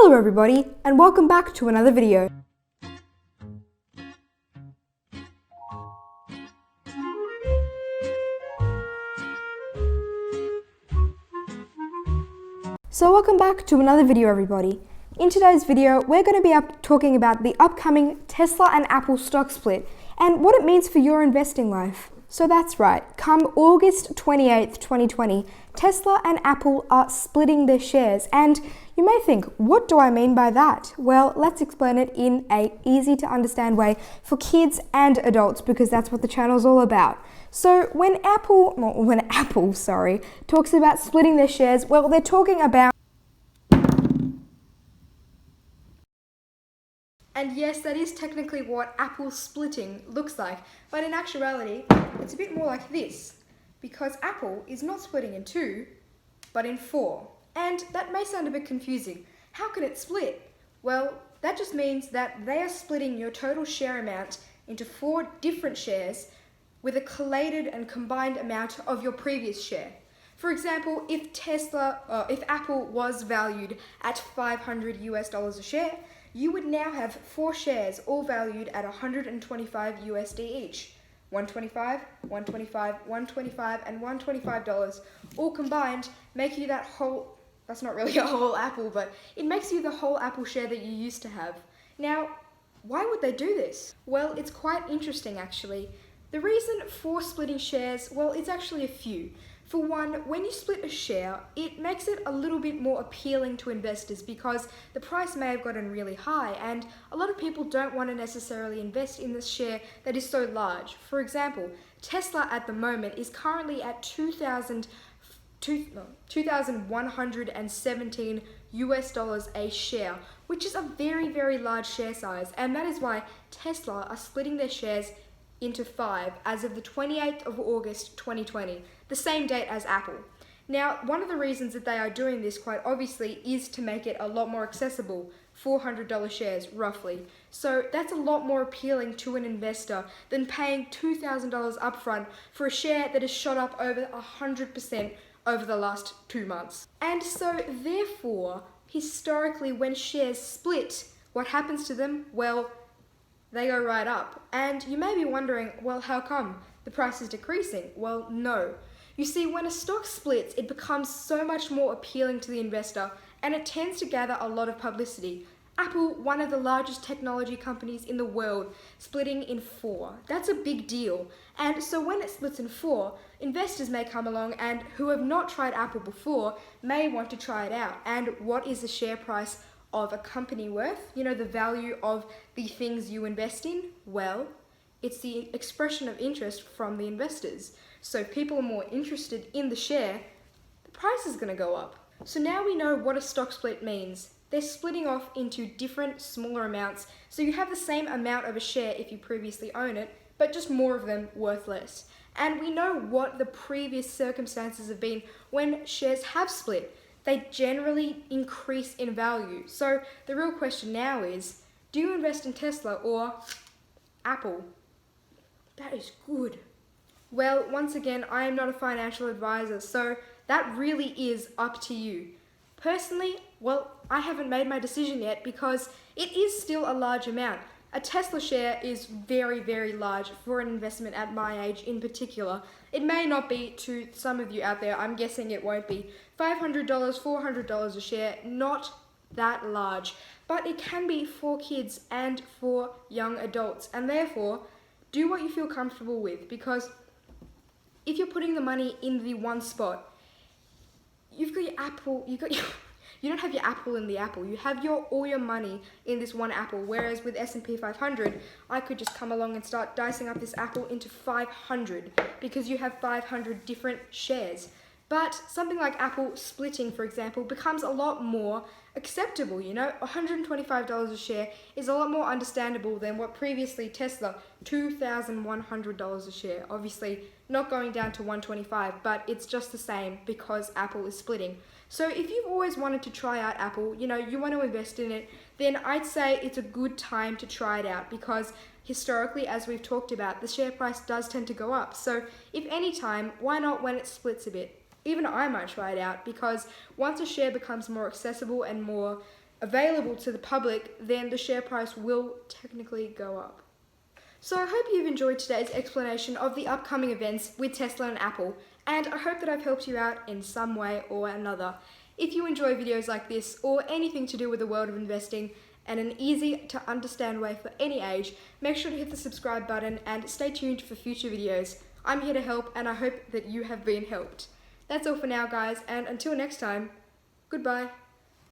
Hello everybody, and welcome back to another video. So welcome back to another video everybody. In today's video, we're going to be talking about the upcoming Tesla and Apple stock split and what it means for your investing life. So that's right, come August 28th, 2020, Tesla and Apple are splitting their shares, and you may think, what do I mean by that? Well, let's explain it in a easy to understand way for kids and adults, because that's what the channel's all about. So when Apple talks about splitting their shares, well, they're talking about, and yes, that is technically what Apple splitting looks like, but in actuality, it's a bit more like this, because Apple is not splitting in two, but in four. And that may sound a bit confusing. How can it split? Well, that just means that they are splitting your total share amount into 4 different shares with a collated and combined amount of your previous share. For example, if Apple was valued at $500 a share, you would now have 4 shares all valued at $125 each. 125, 125, 125, and $125 all combined make you that whole, that's not really a whole Apple, but it makes you the whole Apple share that you used to have. Now, why would they do this? Well, it's quite interesting actually. The reason for splitting shares, well, it's actually a few. For one, when you split a share, it makes it a little bit more appealing to investors because the price may have gotten really high and a lot of people don't want to necessarily invest in this share that is so large. For example, Tesla at the moment is currently at $2,117 a share, which is a very, very large share size, and that is why Tesla are splitting their shares into 5 as of the 28th of August 2020, the same date as Apple. Now, one of the reasons that they are doing this quite obviously is to make it a lot more accessible, $400 shares roughly. So that's a lot more appealing to an investor than paying $2,000 upfront for a share that has shot up over 100% over the last 2 months. And so therefore, historically when shares split, what happens to them? Well, they go right up. And you may be wondering, well, how come? The price is decreasing. Well, no. You see, when a stock splits, it becomes so much more appealing to the investor and it tends to gather a lot of publicity. Apple, one of the largest technology companies in the world, splitting in 4. That's a big deal. And so when it splits in 4, investors may come along and who have not tried Apple before may want to try it out. And what is the share price of a company worth? You know, the value of the things you invest in? Well, it's the expression of interest from the investors. So if people are more interested in the share, the price is going to go up. So now we know what a stock split means. They're splitting off into different smaller amounts, so you have the same amount of a share if you previously own it, but just more of them worth less. And we know what the previous circumstances have been when shares have split. They generally increase in value. So the real question now is, do you invest in Tesla or Apple? That is good. Well, once again, I am not a financial advisor, so that really is up to you. Personally, well, I haven't made my decision yet because it is still a large amount. A Tesla share is very, very large for an investment at my age in particular. It may not be to some of you out there, I'm guessing it won't be. $500, $400 a share, not that large. But it can be for kids and for young adults, and therefore, do what you feel comfortable with, because if you're putting the money in the one spot, you've got your Apple, you don't have your Apple in the Apple. You have all your money in this one Apple. Whereas with S&P 500, I could just come along and start dicing up this Apple into 500 because you have 500 different shares. But something like Apple splitting, for example, becomes a lot more acceptable, you know? $125 a share is a lot more understandable than what previously Tesla, $2,100 a share. Obviously, not going down to $125, but it's just the same because Apple is splitting. So if you've always wanted to try out Apple, you know, you want to invest in it, then I'd say it's a good time to try it out because historically, as we've talked about, the share price does tend to go up. So if any time, why not when it splits a bit? Even I might try it out because once a share becomes more accessible and more available to the public, then the share price will technically go up. So I hope you've enjoyed today's explanation of the upcoming events with Tesla and Apple, and I hope that I've helped you out in some way or another. If you enjoy videos like this or anything to do with the world of investing and an easy to understand way for any age, make sure to hit the subscribe button and stay tuned for future videos. I'm here to help, and I hope that you have been helped. That's all for now, guys, and until next time, goodbye.